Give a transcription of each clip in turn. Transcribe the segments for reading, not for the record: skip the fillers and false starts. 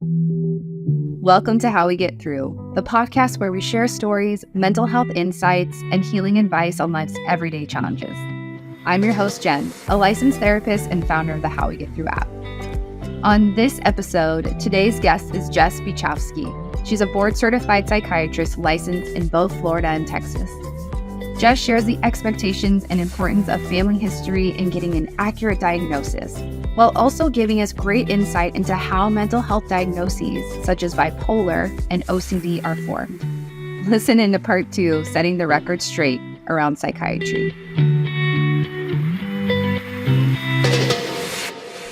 Welcome to How We Get Thru, the podcast where we share stories, mental health insights, and healing advice on life's everyday challenges. I'm your host, Jen, a licensed therapist and founder of the How We Get Thru app. On this episode, today's guest is Jess Beachkofsky. She's a board-certified psychiatrist licensed in both Florida and Texas. Jess shares the expectations and importance of family history and getting an accurate diagnosis, while also giving us great insight into how mental health diagnoses, such as bipolar and OCD, are formed. Listen into part 2, setting the record straight around psychiatry.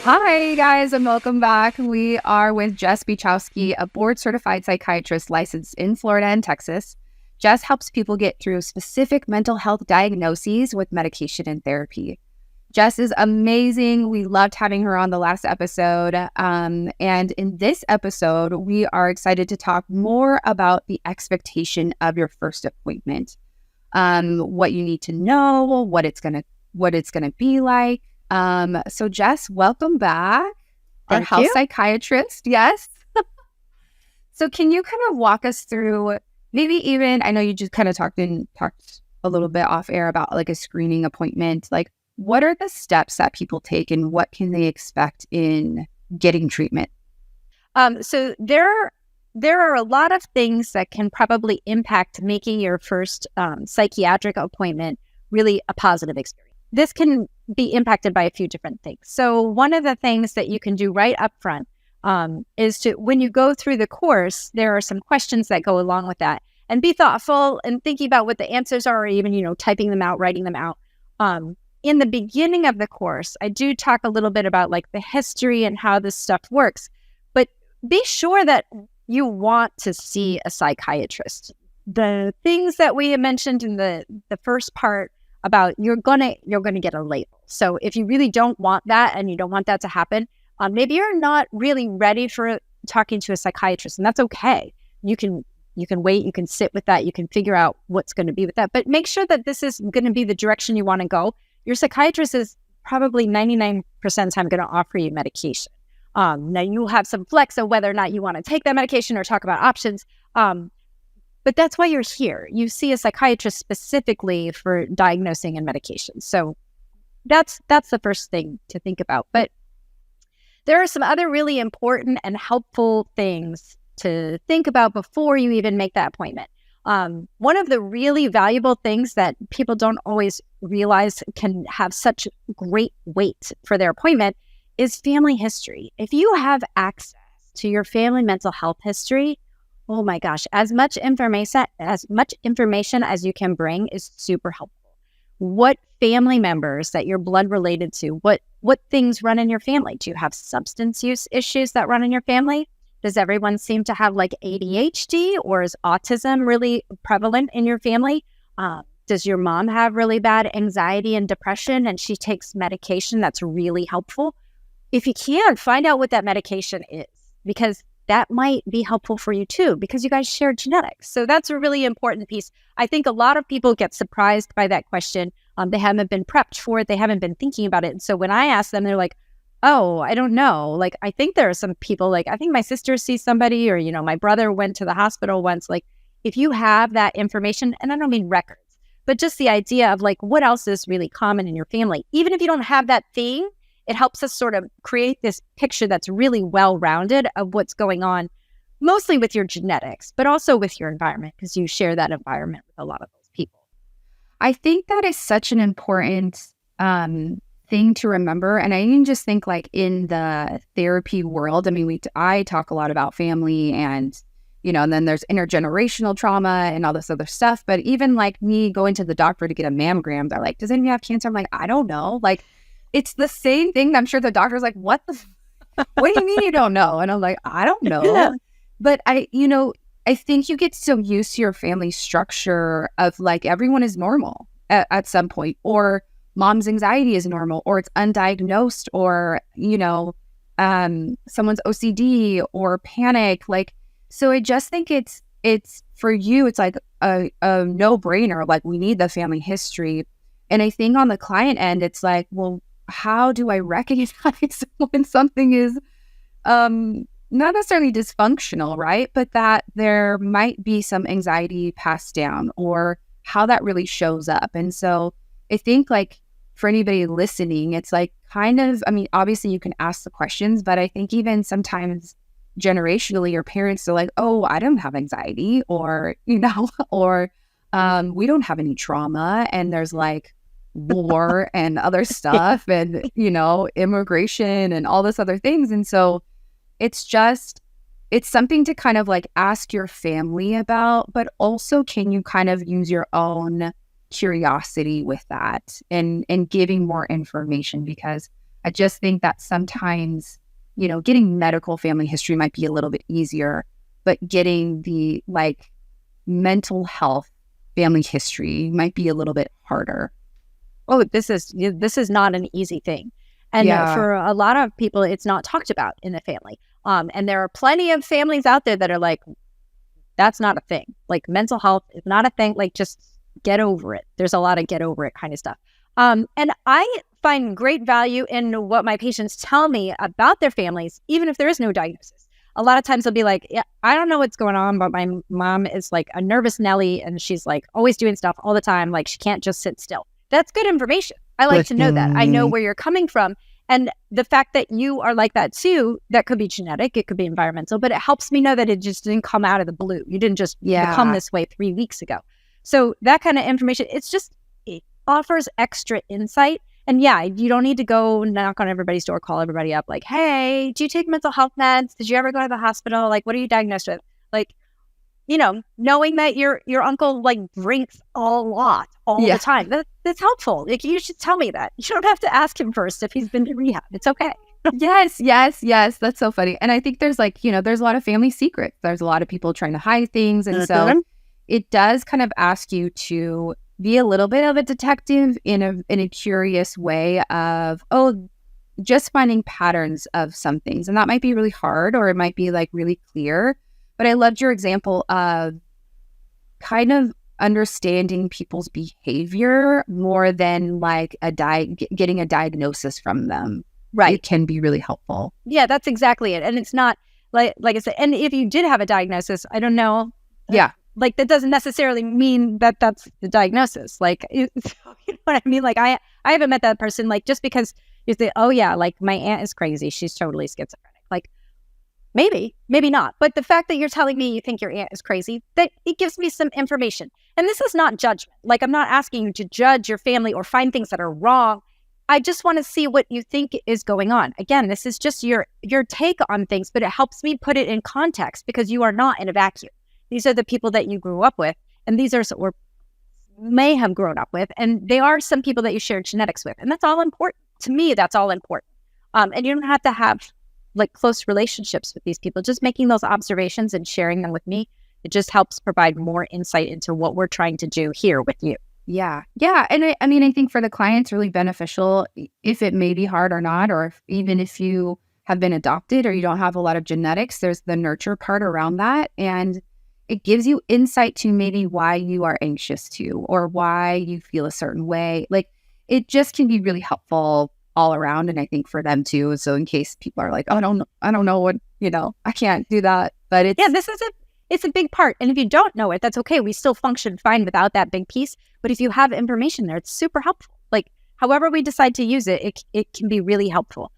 Hi, guys, and welcome back. We are with Jess Beachkofsky, a board-certified psychiatrist licensed in Florida and Texas. Jess helps people get through specific mental health diagnoses with medication and therapy. Jess is amazing. We loved having her on the last episode. And in this episode, we are excited to talk more about the expectation of your first appointment, what you need to know, what it's gonna be like. So Jess, welcome back. Our health psychiatrist. Yes. So can you kind of walk us through, maybe even, I know you just kind of talked a little bit off air about like a screening appointment. Like, what are the steps that people take and what can they expect in getting treatment? So there are a lot of things that can probably impact making your first psychiatric appointment really a positive experience. This can be impacted by a few different things. So one of the things that you can do right up front is to, when you go through the course, there are some questions that go along with that, and be thoughtful and thinking about what the answers are, or even, typing them out, writing them out. In the beginning of the course, I do talk a little bit about like the history and how this stuff works, but be sure that you want to see a psychiatrist. The things that we mentioned in the first part about you're gonna get a label. So if you really don't want that and you don't want that to happen, maybe you're not really ready for talking to a psychiatrist, and that's okay. You can wait, you can sit with that, you can figure out what's going to be with that, but make sure that this is going to be the direction you want to go. Your psychiatrist is probably 99% of the time going to offer you medication. Now you'll have some flex of whether or not you want to take that medication or talk about options. But that's why you're here. You see a psychiatrist specifically for diagnosing and medication. So that's the first thing to think about. But there are some other really important and helpful things to think about before you even make that appointment. One of the really valuable things that people don't always realize can have such great weight for their appointment is family history. If you have access to your family mental health history, oh my gosh, as much information as you can bring is super helpful. What family members that you're blood related to, what things run in your family? Do you have substance use issues that run in your family? Does everyone seem to have like ADHD, or is autism really prevalent in your family? Does your mom have really bad anxiety and depression and she takes medication that's really helpful? If you can, find out what that medication is, because that might be helpful for you too, because you guys share genetics. So that's a really important piece. I think a lot of people get surprised by that question. They haven't been prepped for it. They haven't been thinking about it. And so when I ask them, they're like, oh, I don't know. Like, I think there are some people, like, I think my sister sees somebody, or, my brother went to the hospital once. Like, if you have that information, and I don't mean records, but just the idea of like, what else is really common in your family? Even if you don't have that thing, it helps us sort of create this picture that's really well-rounded of what's going on, mostly with your genetics, but also with your environment, because you share that environment with a lot of those people. I think that is such an important thing to remember. And I even just think like in the therapy world, I mean, I talk a lot about family and, and then there's intergenerational trauma and all this other stuff. But even like me going to the doctor to get a mammogram, they're like, does anybody have cancer? I'm like, I don't know. Like, it's the same thing. I'm sure the doctor's like, what do you mean you don't know? And I'm like, I don't know. Yeah. But I think you get so used to your family structure of like, everyone is normal at some point, or mom's anxiety is normal, or it's undiagnosed, or, someone's OCD or panic. Like, so I just think it's for you, it's like a no-brainer. Like, we need the family history. And I think on the client end, it's like, well, how do I recognize when something is not necessarily dysfunctional, right? But that there might be some anxiety passed down or how that really shows up. And so I think like for anybody listening, it's like kind of, I mean, obviously you can ask the questions, but I think even sometimes generationally your parents are like, oh, I don't have anxiety or, or we don't have any trauma. And there's like war and other stuff and, immigration and all this other things. And so it's something to kind of like ask your family about, but also can you kind of use your own curiosity with that and giving more information, because I just think that sometimes, getting medical family history might be a little bit easier, but getting the like mental health family history might be a little bit harder. Oh, this is not an easy thing. And for a lot of people, it's not talked about in the family. And there are plenty of families out there that are like, that's not a thing. Like mental health is not a thing. Like just get over it. There's a lot of get over it kind of stuff. And I find great value in what my patients tell me about their families, even if there is no diagnosis. A lot of times they'll be like, yeah, I don't know what's going on, but my mom is like a nervous Nelly and she's like always doing stuff all the time. Like she can't just sit still. That's good information. I like to know that. I know where you're coming from. And the fact that you are like that too, that could be genetic, it could be environmental, but it helps me know that it just didn't come out of the blue. You didn't just become this way 3 weeks ago. So that kind of information, it offers extra insight. And yeah, you don't need to go knock on everybody's door, call everybody up like, hey, do you take mental health meds? Did you ever go to the hospital? Like, what are you diagnosed with? Like, knowing that your uncle like drinks a lot all the time, that's helpful. Like you should tell me that. You don't have to ask him first if he's been to rehab. It's okay. Yes. That's so funny. And I think there's like, there's a lot of family secrets. There's a lot of people trying to hide things. And so it does kind of ask you to be a little bit of a detective in a curious way of, just finding patterns of some things. And that might be really hard or it might be like really clear. But I loved your example of kind of understanding people's behavior more than like getting a diagnosis from them. Right. It can be really helpful. Yeah, that's exactly it. And it's not like I said, and if you did have a diagnosis, I don't know. Yeah. Like that doesn't necessarily mean that that's the diagnosis. Like, you know what I mean? Like I haven't met that person. Like just because you say, oh yeah, like my aunt is crazy. She's totally schizophrenic. Like maybe not. But the fact that you're telling me you think your aunt is crazy, that it gives me some information. And this is not judgment. Like I'm not asking you to judge your family or find things that are wrong. I just want to see what you think is going on. Again, this is just your take on things, but it helps me put it in context because you are not in a vacuum. These are the people that you grew up with, and these are or may have grown up with, and they are some people that you share genetics with, and that's all important. To me, that's all important. And you don't have to have like close relationships with these people. Just making those observations and sharing them with me, it just helps provide more insight into what we're trying to do here with you. Yeah. And I mean, I think for the client, it's really beneficial if it may be hard or not, or even if you have been adopted or you don't have a lot of genetics, there's the nurture part around that. And it gives you insight to maybe why you are anxious too, or why you feel a certain way. Like it just can be really helpful all around. And I think for them too. So in case people are like, oh, I don't know what, I can't do that. But it's a big part. And if you don't know it, that's okay. We still function fine without that big piece. But if you have information there, it's super helpful. Like however we decide to use it, it can be really helpful.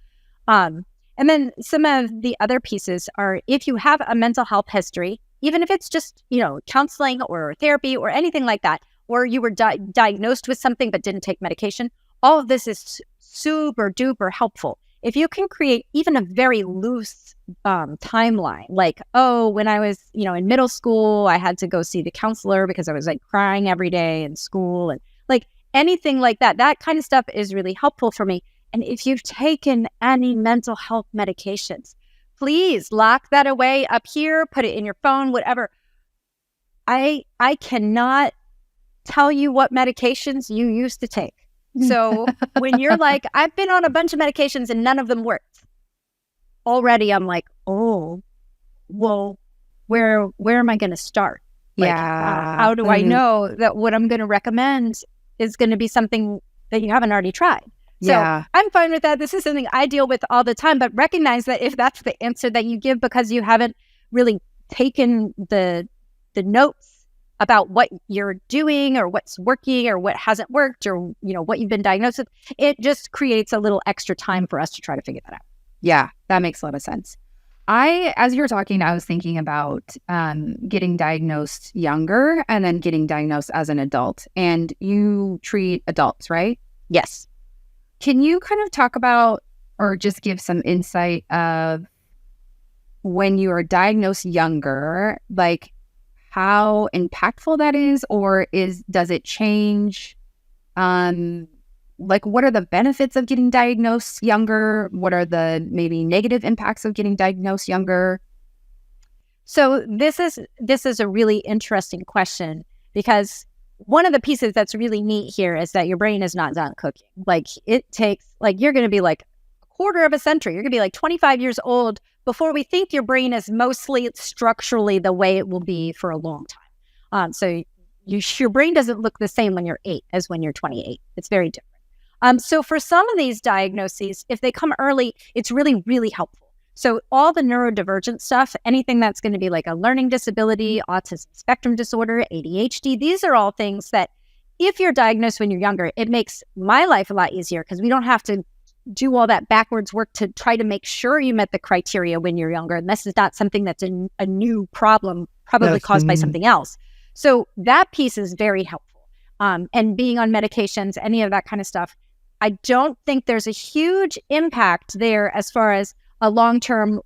And then some of the other pieces are if you have a mental health history, even if it's just, counseling or therapy or anything like that, or you were diagnosed with something but didn't take medication, all of this is super duper helpful. If you can create even a very loose timeline, like, when I was, in middle school, I had to go see the counselor because I was like crying every day in school and like anything like that, that kind of stuff is really helpful for me. And if you've taken any mental health medications, please lock that away up here, put it in your phone, whatever. I cannot tell you what medications you used to take. So when you're like, I've been on a bunch of medications and none of them worked. Already I'm like, oh, well, where am I going to start? Like, how do I know that what I'm going to recommend is going to be something that you haven't already tried? So Yeah. I'm fine with that. This is something I deal with all the time, but recognize that if that's the answer that you give because you haven't really taken the notes about what you're doing or what's working or what hasn't worked or, what you've been diagnosed with, it just creates a little extra time for us to try to figure that out. Yeah, that makes a lot of sense. As you were talking, I was thinking about getting diagnosed younger and then getting diagnosed as an adult. And you treat adults, right? Yes. Can you kind of talk about or just give some insight of when you are diagnosed younger, like how impactful that is, or does it change? Like, what are the benefits of getting diagnosed younger? What are the maybe negative impacts of getting diagnosed younger? So this is a really interesting question because one of the pieces that's really neat here is that your brain is not done cooking. Like it takes, like you're going to be like a quarter of a century. You're going to be like 25 years old before we think your brain is mostly structurally the way it will be for a long time. So your brain doesn't look the same when you're 8 as when you're 28. It's very different. So for some of these diagnoses, if they come early, it's really, really helpful. So all the neurodivergent stuff, anything that's going to be like a learning disability, autism spectrum disorder, ADHD, these are all things that if you're diagnosed when you're younger, it makes my life a lot easier because we don't have to do all that backwards work to try to make sure you met the criteria when you're younger. And this is not something that's a new problem, probably caused by something else. So that piece is very helpful. And being on medications, any of that kind of stuff, I don't think there's a huge impact there as far as a long-term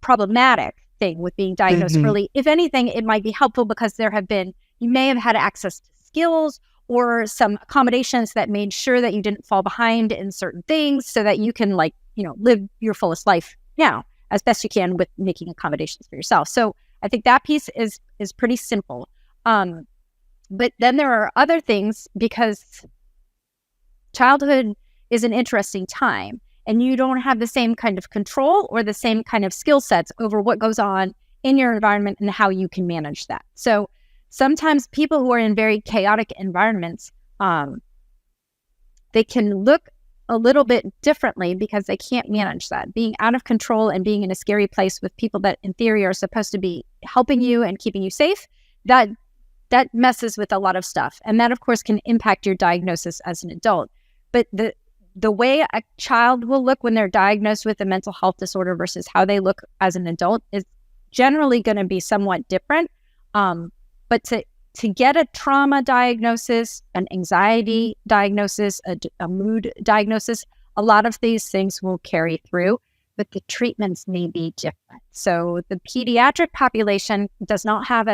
problematic thing with being diagnosed early. If anything, it might be helpful because you may have had access to skills or some accommodations that made sure that you didn't fall behind in certain things so that you can live your fullest life now as best you can with making accommodations for yourself. So I think that piece is pretty simple. But then there are other things because childhood is an interesting time. And you don't have the same kind of control or the same kind of skill sets over what goes on in your environment and how you can manage that. So sometimes people who are in very chaotic environments, they can look a little bit differently because they can't manage that. Being out of control and being in a scary place with people that in theory are supposed to be helping you and keeping you safe, that messes with a lot of stuff. And that, of course, can impact your diagnosis as an adult. But the way a child will look when they're diagnosed with a mental health disorder versus how they look as an adult is generally going to be somewhat different. But to get a trauma diagnosis, an anxiety diagnosis, a mood diagnosis, a lot of these things will carry through, but the treatments may be different. So the pediatric population does not have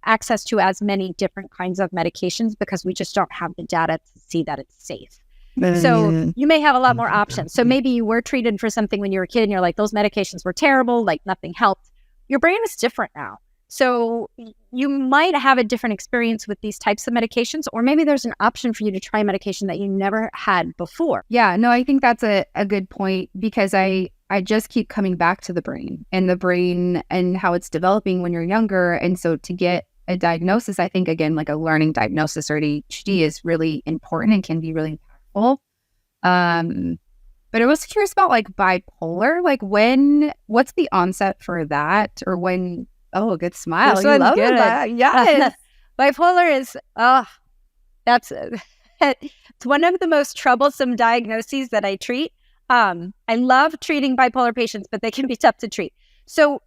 access to as many different kinds of medications because we just don't have the data to see that it's safe. So you may have a lot more options. So maybe you were treated for something when you were a kid and you're like, those medications were terrible, like nothing helped. Your brain is different now. So you might have a different experience with these types of medications, or maybe there's an option for you to try a medication that you never had before. Yeah, no, I think that's a good point because I just keep coming back to the brain and how it's developing when you're younger. And so to get a diagnosis, I think, again, like a learning diagnosis or ADHD is really important and can be really impactful. But I was curious about like bipolar, like what's the onset for that or when, oh, good smile. You love that. Yes. Bipolar is, it's one of the most troublesome diagnoses that I treat. I love treating bipolar patients, but they can be tough to treat. So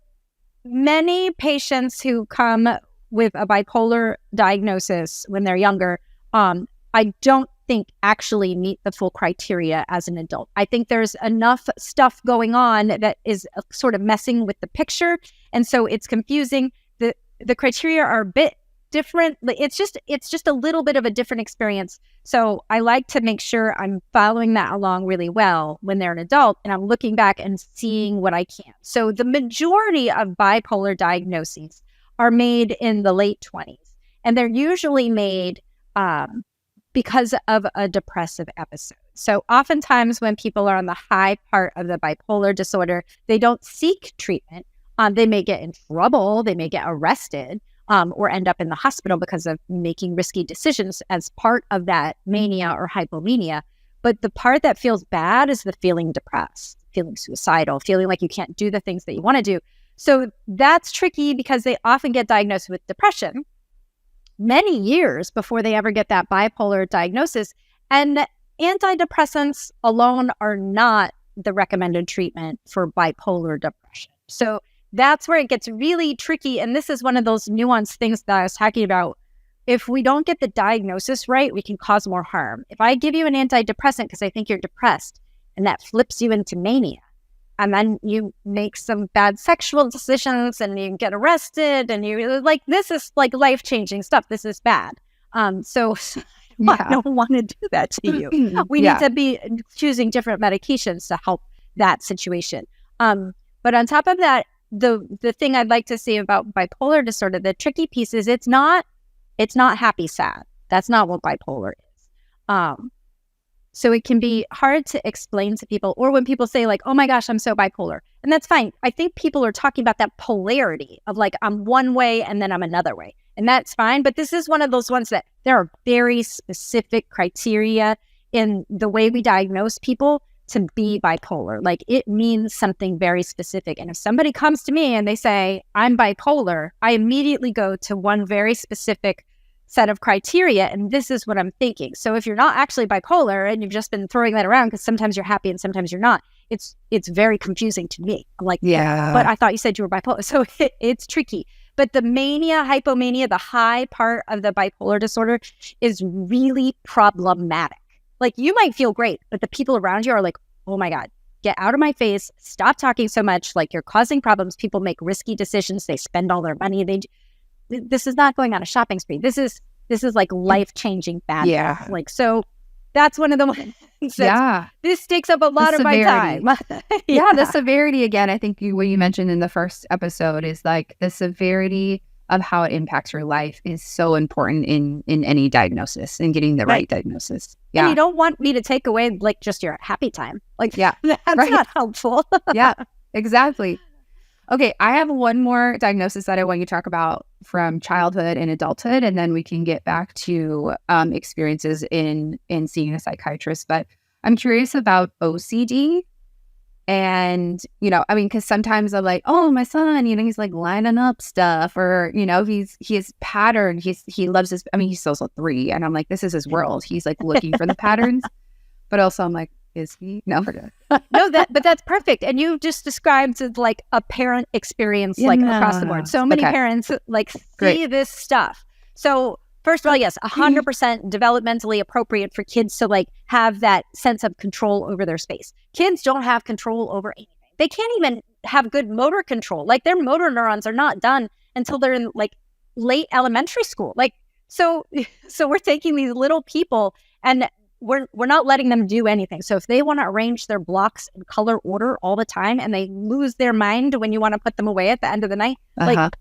many patients who come with a bipolar diagnosis when they're younger, I don't think actually meet the full criteria as an adult. I think there's enough stuff going on that is sort of messing with the picture. And so it's confusing. The criteria are a bit different. It's just a little bit of a different experience. So I like to make sure I'm following that along really well when they're an adult and I'm looking back and seeing what I can. So the majority of bipolar diagnoses are made in the late 20s. And they're usually made because of a depressive episode. So oftentimes when people are on the high part of the bipolar disorder, they don't seek treatment. They may get in trouble, they may get arrested, or end up in the hospital because of making risky decisions as part of that mania or hypomania. But the part that feels bad is the feeling depressed, feeling suicidal, feeling like you can't do the things that you want to do. So that's tricky because they often get diagnosed with depression many years before they ever get that bipolar diagnosis. And antidepressants alone are not the recommended treatment for bipolar depression. So that's where it gets really tricky. And this is one of those nuanced things that I was talking about. If we don't get the diagnosis right, we can cause more harm. If I give you an antidepressant because I think you're depressed and that flips you into mania, and then you make some bad sexual decisions and you get arrested and you're like, this is like life-changing stuff. This is bad. So I don't want to do that to you. We need to be choosing different medications to help that situation. But on top of that, the thing I'd like to say about bipolar disorder, the tricky piece is it's not happy sad. That's not what bipolar is. So it can be hard to explain to people, or when people say like, oh my gosh, I'm so bipolar. And that's fine. I think people are talking about that polarity of like, I'm one way and then I'm another way. And that's fine. But this is one of those ones that there are very specific criteria in the way we diagnose people to be bipolar. Like it means something very specific. And if somebody comes to me and they say, I'm bipolar, I immediately go to one very specific set of criteria. And this is what I'm thinking. So if you're not actually bipolar and you've just been throwing that around because sometimes you're happy and sometimes you're not, it's very confusing to me. I'm like, but I thought you said you were bipolar. So it's tricky. But the mania, hypomania, the high part of the bipolar disorder is really problematic. Like you might feel great, but the people around you are like, oh my God, get out of my face. Stop talking so much. Like you're causing problems. People make risky decisions. They spend all their money. This is not going on a shopping spree. This is like life-changing bad. Yeah. Like, so that's one of the ones this takes up a lot of my time. The severity, again, I think what you mentioned in the first episode is like the severity of how it impacts your life is so important in any diagnosis and getting the right diagnosis. Yeah. And you don't want me to take away like just your happy time. Like, that's not helpful. Yeah, exactly. Okay, I have one more diagnosis that I want you to talk about from childhood and adulthood, and then we can get back to experiences in seeing a psychiatrist. But I'm curious about OCD. And, because sometimes I'm like, oh, my son, he's like lining up stuff, or, he's patterned. He loves his, he's still 3. And I'm like, this is his world. He's like looking for the patterns. But also I'm like, is he? No. But that's perfect. And you just described like a parent experience, like across the board. So many parents like see this stuff. So first of all, yes, 100% developmentally appropriate for kids to like have that sense of control over their space. Kids don't have control over anything. They can't even have good motor control. Like their motor neurons are not done until they're in like late elementary school. Like, so we're taking these little people and we're not letting them do anything. So if they want to arrange their blocks in color order all the time and they lose their mind when you want to put them away at the end of the night, that's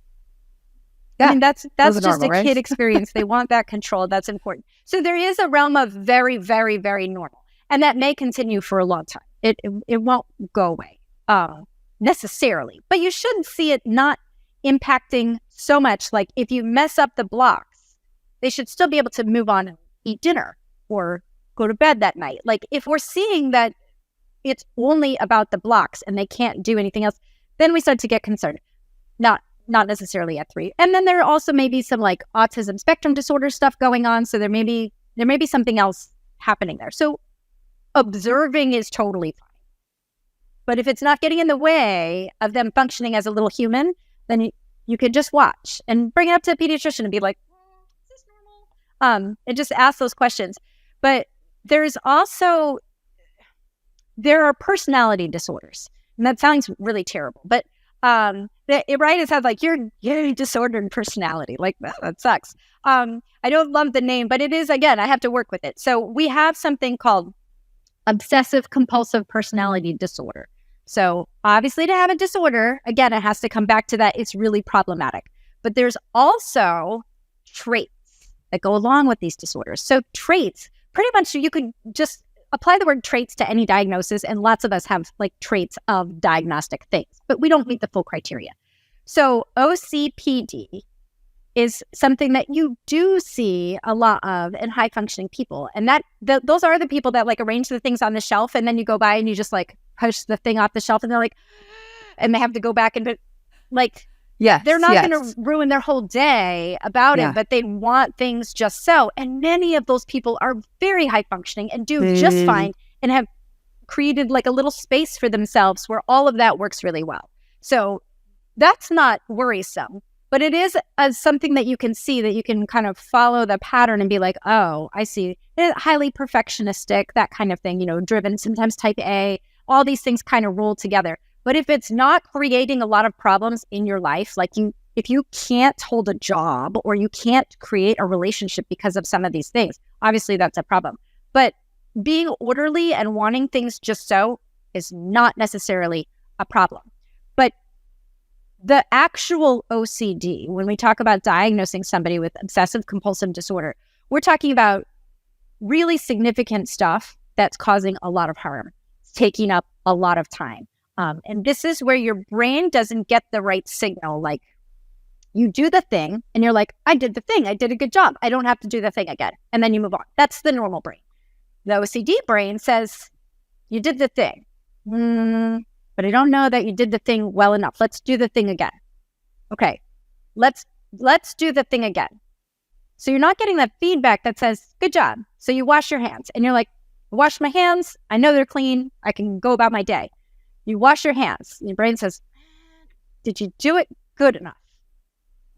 just normal, a kid experience. They want that control. That's important. So there is a realm of very, very, very normal. And that may continue for a long time. It won't go away necessarily. But you should see it not impacting so much. Like if you mess up the blocks, they should still be able to move on and eat dinner or go to bed that night. Like if we're seeing that it's only about the blocks and they can't do anything else, then we start to get concerned. Not necessarily at 3. And then there also may be some like autism spectrum disorder stuff going on. So there may be something else happening there. So observing is totally fine. But if it's not getting in the way of them functioning as a little human, then you could just watch and bring it up to a pediatrician and be like, is this normal? And just ask those questions. But there are personality disorders. And that sounds really terrible. But it sounds like you're disordered personality. Like that sucks. I don't love the name, but it is, again, I have to work with it. So we have something called obsessive compulsive personality disorder. So obviously to have a disorder, again, it has to come back to that. It's really problematic. But there's also traits that go along with these disorders. So traits, pretty much you could just apply the word traits to any diagnosis, and lots of us have like traits of diagnostic things, but we don't meet the full criteria. So OCPD is something that you do see a lot of in high functioning people. And those are the people that like arrange the things on the shelf, and then you go by and you just like push the thing off the shelf and they're like, and they have to go back and like, they're not going to ruin their whole day about it, but they want things just so. And many of those people are very high functioning and do just fine and have created like a little space for themselves where all of that works really well. So that's not worrisome, but it is something that you can see, that you can kind of follow the pattern and be like, oh, I see. Highly perfectionistic, that kind of thing, driven, sometimes type A, all these things kind of roll together. But if it's not creating a lot of problems in your life, like if you can't hold a job or you can't create a relationship because of some of these things, obviously that's a problem. But being orderly and wanting things just so is not necessarily a problem. But the actual OCD, when we talk about diagnosing somebody with obsessive compulsive disorder, we're talking about really significant stuff that's causing a lot of harm. It's taking up a lot of time. And this is where your brain doesn't get the right signal. Like, you do the thing and you're like, I did the thing. I did a good job. I don't have to do the thing again. And then you move on. That's the normal brain. The OCD brain says, you did the thing, but I don't know that you did the thing well enough. Let's do the thing again. Okay, let's do the thing again. So you're not getting that feedback that says, good job. So you wash your hands and you're like, wash my hands. I know they're clean. I can go about my day. You wash your hands. Your brain says, did you do it good enough?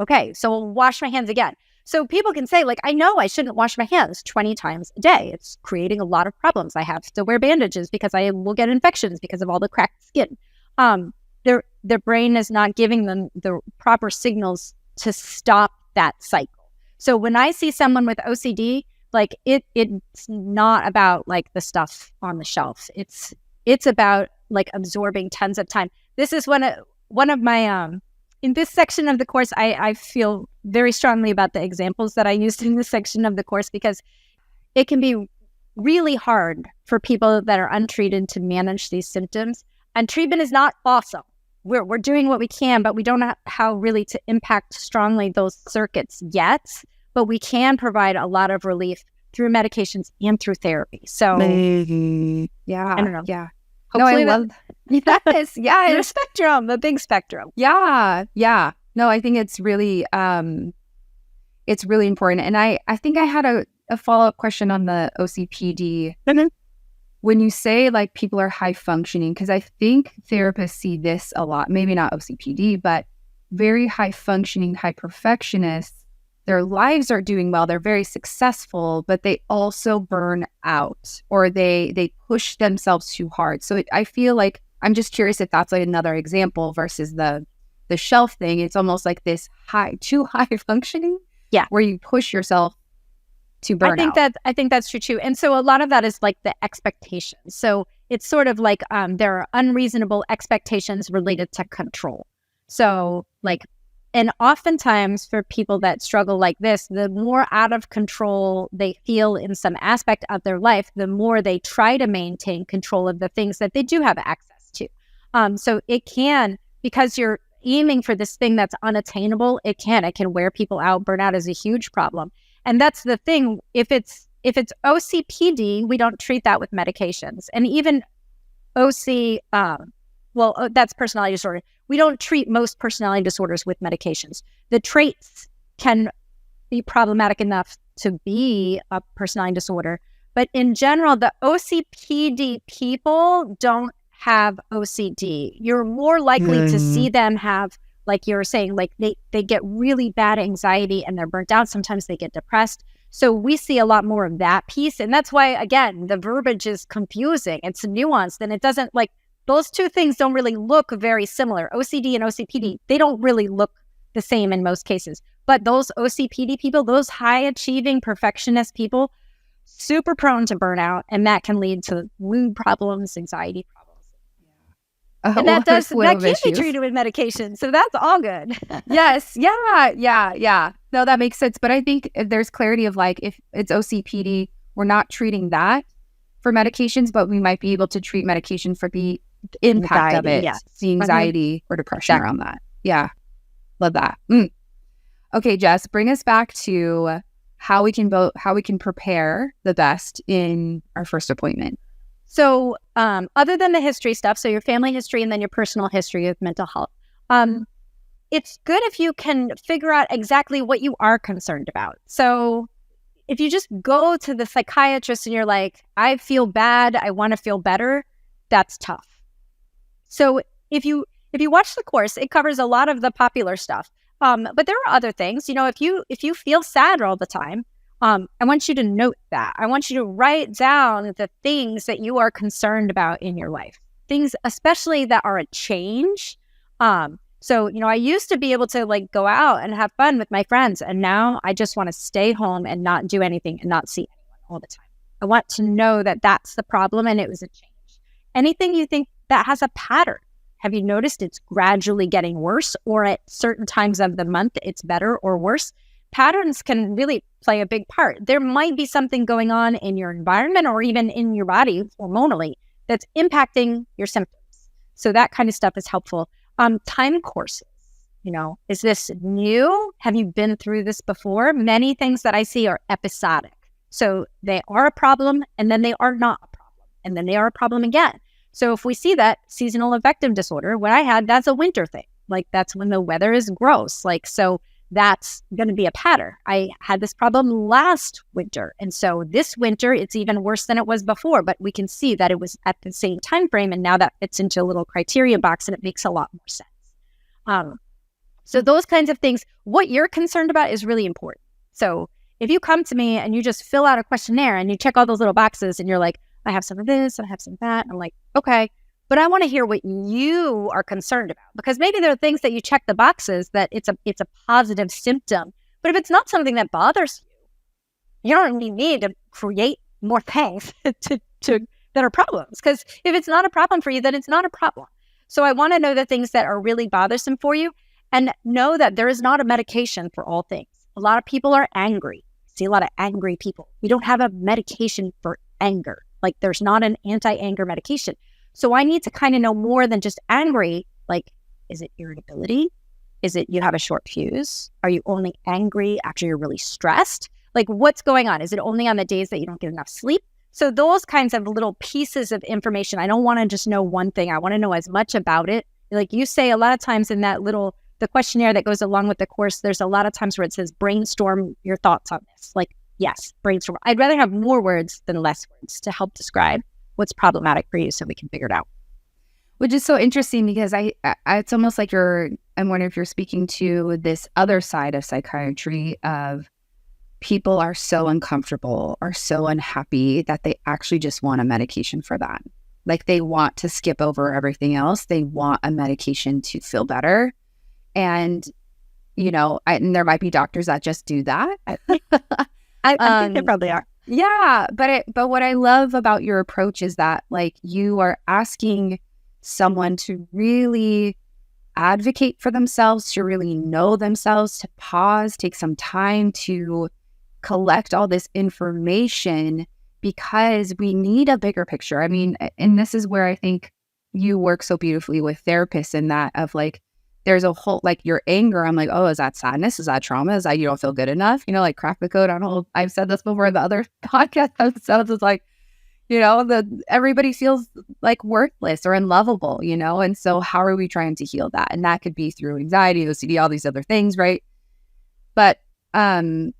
Okay, so we'll wash my hands again. So people can say, like, I know I shouldn't wash my hands 20 times a day. It's creating a lot of problems. I have to wear bandages because I will get infections because of all the cracked skin. Their brain is not giving them the proper signals to stop that cycle. So when I see someone with OCD, like it's not about like the stuff on the shelf. It's about like absorbing tons of time. This is one of my in this section of the course, I feel very strongly about the examples that I used in this section of the course, because it can be really hard for people that are untreated to manage these symptoms. And treatment is not awesome. We're doing what we can, but we don't know how really to impact strongly those circuits yet. But we can provide a lot of relief through medications and through therapy. So, yeah, I don't know. Yeah. Hopefully no, I love that. The spectrum, the big spectrum. Yeah. No, I think it's really important. And I think I had a follow-up question on the OCPD. Mm-hmm. When you say like people are high functioning, because I think therapists see this a lot, maybe not OCPD, but very high functioning, high perfectionists, their lives are doing well, they're very successful, but they also burn out, or they push themselves too hard. So I feel like, I'm just curious if that's like another example versus the shelf thing. It's almost like this too high functioning, where you push yourself to burn out. I think that's true too. And so a lot of that is like the expectations. So it's sort of like there are unreasonable expectations related to control. So like, and oftentimes for people that struggle like this, the more out of control they feel in some aspect of their life, the more they try to maintain control of the things that they do have access to. So it can, because you're aiming for this thing that's unattainable, it can wear people out. Burnout is a huge problem. And that's the thing. If it's OCPD, we don't treat that with medications. And even that's personality disorder. We don't treat most personality disorders with medications. The traits can be problematic enough to be a personality disorder. But in general, the OCPD people don't have OCD. You're more likely to see them have, like you were saying, like they get really bad anxiety and they're burnt out. Sometimes they get depressed. So we see a lot more of that piece. And that's why, again, the verbiage is confusing. It's nuanced, and it doesn't, like, those two things don't really look very similar. OCD and OCPD, they don't really look the same in most cases. But those OCPD people, those high-achieving perfectionist people, super prone to burnout, and that can lead to mood problems, anxiety problems. And that can't be treated with medication. So that's all good. Yes. Yeah. No, that makes sense. But I think there's clarity of like, if it's OCPD, we're not treating that for medications, but we might be able to treat medication for the impact of it, the anxiety or depression around that. Yeah. Love that. Okay, Jess, bring us back to how we can prepare the best in our first appointment. So other than the history stuff, so your family history and then your personal history of mental health, it's good if you can figure out exactly what you are concerned about. So if you just go to the psychiatrist and you're like, I feel bad, I want to feel better, that's tough. So if you watch the course, it covers a lot of the popular stuff. But there are other things. If you feel sad all the time, I want you to note that. I want you to write down the things that you are concerned about in your life. Things especially that are a change. So, I used to be able to go out and have fun with my friends. And now I just want to stay home and not do anything and not see anyone all the time. I want to know that that's the problem and it was a change. Anything you think that has a pattern. Have you noticed it's gradually getting worse, or at certain times of the month it's better or worse? Patterns can really play a big part. There might be something going on in your environment or even in your body hormonally that's impacting your symptoms. So that kind of stuff is helpful. Time courses, is this new? Have you been through this before? Many things that I see are episodic. So they are a problem and then they are not a problem. And then they are a problem again. So if we see that seasonal affective disorder, what I had, that's a winter thing. That's when the weather is gross. So that's going to be a pattern. I had this problem last winter. And so this winter, it's even worse than it was before. But we can see that it was at the same time frame. And now that fits into a little criteria box and it makes a lot more sense. So those kinds of things, what you're concerned about is really important. So if you come to me and you just fill out a questionnaire and you check all those little boxes and you're like, I have some of this, and I have some of that. I'm like, okay, but I want to hear what you are concerned about, because maybe there are things that you check the boxes that it's a positive symptom. But if it's not something that bothers you, you don't need to create more things to that are problems. Because if it's not a problem for you, then it's not a problem. So I want to know the things that are really bothersome for you, and know that there is not a medication for all things. A lot of people are angry. I see a lot of angry people. We don't have a medication for anger. There's not an anti-anger medication. So I need to kind of know more than just angry. Is it irritability? Is it you have a short fuse? Are you only angry after you're really stressed? What's going on? Is it only on the days that you don't get enough sleep? So those kinds of little pieces of information, I don't want to just know one thing. I want to know as much about it. You say a lot of times in that the questionnaire that goes along with the course, there's a lot of times where it says, brainstorm your thoughts on this. Yes, brainstorm. I'd rather have more words than less words to help describe what's problematic for you so we can figure it out. Which is so interesting, because it's almost like I'm wondering if you're speaking to this other side of psychiatry of people are so uncomfortable or so unhappy that they actually just want a medication for that. They want to skip over everything else. They want a medication to feel better. And, and there might be doctors that just do that. I think they probably are. Yeah, but what I love about your approach is that you are asking someone to really advocate for themselves, to really know themselves, to pause, take some time to collect all this information, because we need a bigger picture. I mean, and this is where I think you work so beautifully with therapists in that of there's a whole, your anger, I'm like, oh, is that sadness? Is that trauma? Is that you don't feel good enough? Crack the code. I don't know. I've said this before in the other podcast episodes. It's everybody feels worthless or unlovable, and so how are we trying to heal that? And that could be through anxiety, OCD, all these other things, right? But I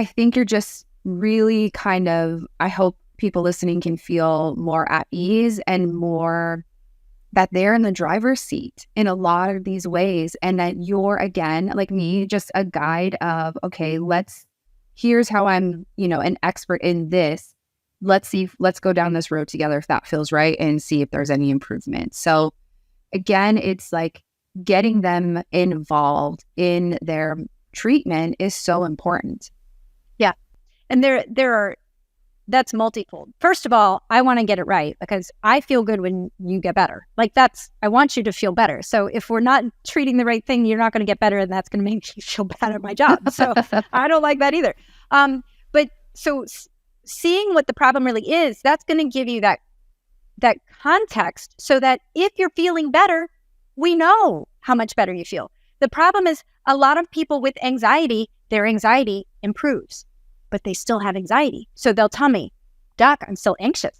think you're just really I hope people listening can feel more at ease and more that they're in the driver's seat in a lot of these ways, and that you're, again, like me, just a guide of, okay, here's how I'm, an expert in this. Let's go down this road together if that feels right, and see if there's any improvement. So again, it's getting them involved in their treatment is so important. Yeah. And that's multifold. First of all, I want to get it right, because I feel good when you get better. I want you to feel better. So if we're not treating the right thing, you're not going to get better, and that's going to make me feel bad at my job. So I don't like that either. But so seeing what the problem really is, that's going to give you that context, so that if you're feeling better, we know how much better you feel. The problem is a lot of people with anxiety, their anxiety improves, but they still have anxiety. So they'll tell me, Doc, I'm still anxious.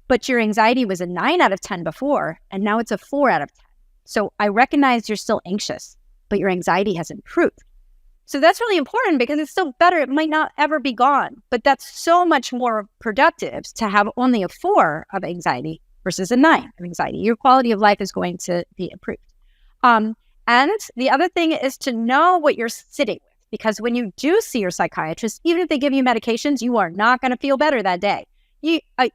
But your anxiety was a 9 out of 10 before, and now it's a 4 out of 10. So I recognize you're still anxious, but your anxiety has improved. So that's really important because it's still better. It might not ever be gone, but that's so much more productive to have only a 4 of anxiety versus a 9 of anxiety. Your quality of life is going to be improved. And the other thing is to know what you're sitting with, because when you do see your psychiatrist, even if they give you medications, you are not going to feel better that day.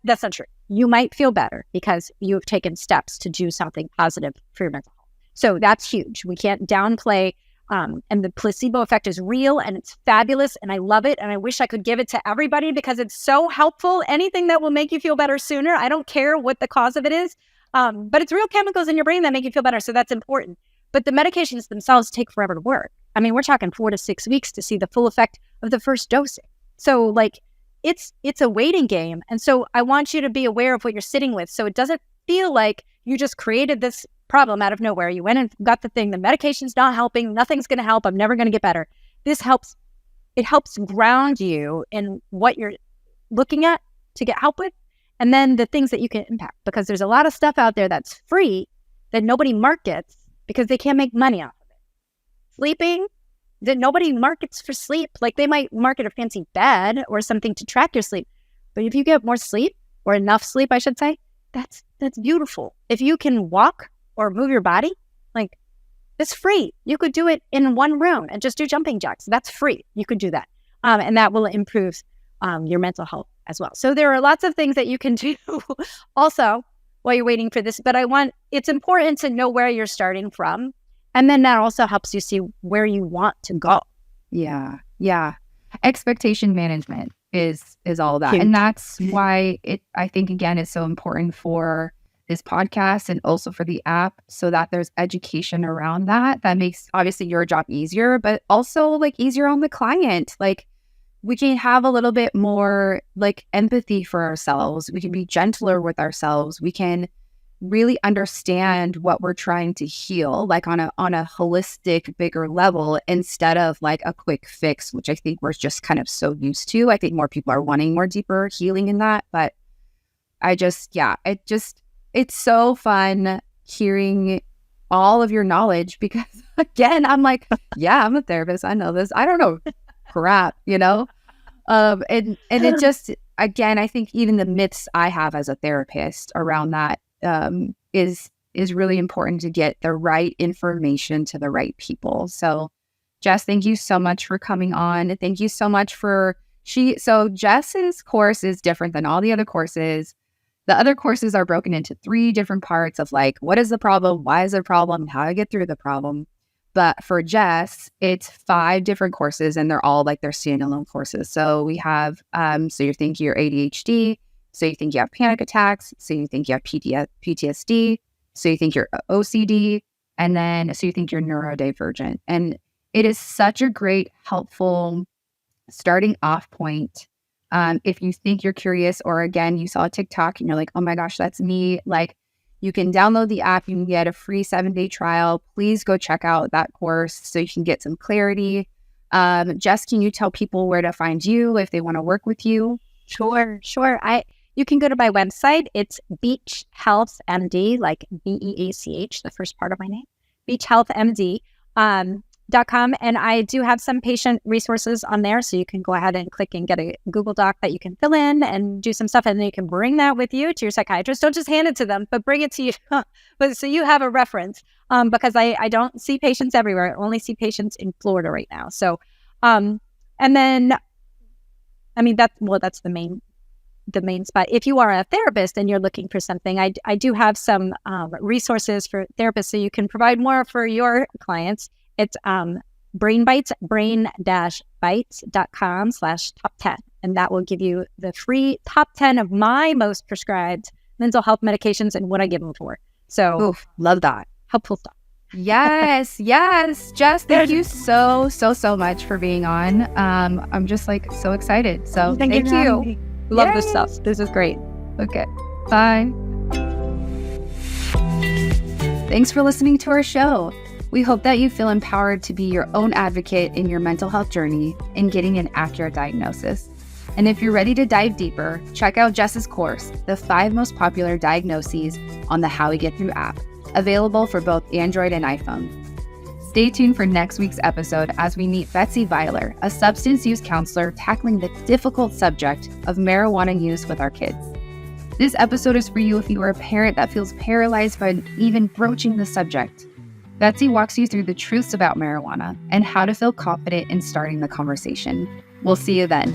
That's not true. You might feel better because you have taken steps to do something positive for your mental health. So that's huge. We can't downplay, and the placebo effect is real and it's fabulous and I love it and I wish I could give it to everybody because it's so helpful. Anything that will make you feel better sooner, I don't care what the cause of it is, but it's real chemicals in your brain that make you feel better, so that's important. But the medications themselves take forever to work. I mean, we're talking 4 to 6 weeks to see the full effect of the first dosing. So like, it's a waiting game. And so I want you to be aware of what you're sitting with. So it doesn't feel like you just created this problem out of nowhere. You went and got the thing, the medication's not helping, nothing's going to help, I'm never going to get better. It helps ground you in what you're looking at to get help with, and then the things that you can impact. Because there's a lot of stuff out there that's free that nobody markets because they can't make money off of it. Sleeping, that nobody markets for sleep. Like they might market a fancy bed or something to track your sleep. But if you get more sleep, or enough sleep, I should say, that's beautiful. If you can walk or move your body, like it's free. You could do it in one room and just do jumping jacks. That's free. You could do that. And that will improve your mental health as well. So there are lots of things that you can do also while you're waiting for this. But it's important to know where you're starting from. And then that also helps you see where you want to go. Yeah. Expectation management is all that. Huge. And that's why I think, again, it's so important for this podcast and also for the app, so that there's education around that. That makes obviously your job easier, but also like easier on the client. Like we can have a little bit more like empathy for ourselves. We can be gentler with ourselves. We can really understand what we're trying to heal, like on a holistic, bigger level, instead of like a quick fix, which I think we're just kind of so used to. I think more people are wanting more deeper healing in that. But it's so fun hearing all of your knowledge, because again, I'm like, yeah, I'm a therapist. I know this. I don't know crap, and it just, again, I think even the myths I have as a therapist around that is really important to get the right information to the right people. So Jess, thank you so much for coming on. Thank you so much so Jess's course is different than all the other courses. The other courses are broken into 3 different parts of like, what is the problem? Why is it a problem? How to get through the problem. But for Jess, it's 5 different courses, and they're all like their standalone courses. So we have, so you're thinking you're ADHD. So you think you have panic attacks. So you think you have PTSD. So you think you're OCD. And then, so you think you're neurodivergent. And it is such a great, helpful starting off point. If you think you're curious, or again, you saw a TikTok and you're like, oh my gosh, that's me. Like, you can download the app. You can get a free 7-day trial. Please go check out that course so you can get some clarity. Jess, can you tell people where to find you if they want to work with you? Sure. You can go to my website. It's Beachhealthmd, like BEACH, the first part of my name, beachhealthmd.com. And I do have some patient resources on there. So you can go ahead and click and get a Google Doc that you can fill in and do some stuff. And then you can bring that with you to your psychiatrist. Don't just hand it to them, but bring it to you. But so you have a reference, because I don't see patients everywhere. I only see patients in Florida right now. So, and then, I mean, that's the main spot. If you are a therapist and you're looking for something, I do have some resources for therapists so you can provide more for your clients. It's BrainBites, brain-bites.com/top10. And that will give you the free top 10 of my most prescribed mental health medications and what I give them for. So love that. Helpful stuff. Yes. Jess, thank you so much for being on. I'm just like so excited. So thank you. Love this stuff. This is great. Okay. Bye. Thanks for listening to our show. We hope that you feel empowered to be your own advocate in your mental health journey and getting an accurate diagnosis. And if you're ready to dive deeper, check out Jess's course, The 5 Most Popular Diagnoses, on the How We Get Thru app, available for both Android and iPhone. Stay tuned for next week's episode as we meet Betsy Weiler, a substance use counselor tackling the difficult subject of marijuana use with our kids. This episode is for you if you are a parent that feels paralyzed by even broaching the subject. Betsy walks you through the truths about marijuana and how to feel confident in starting the conversation. We'll see you then.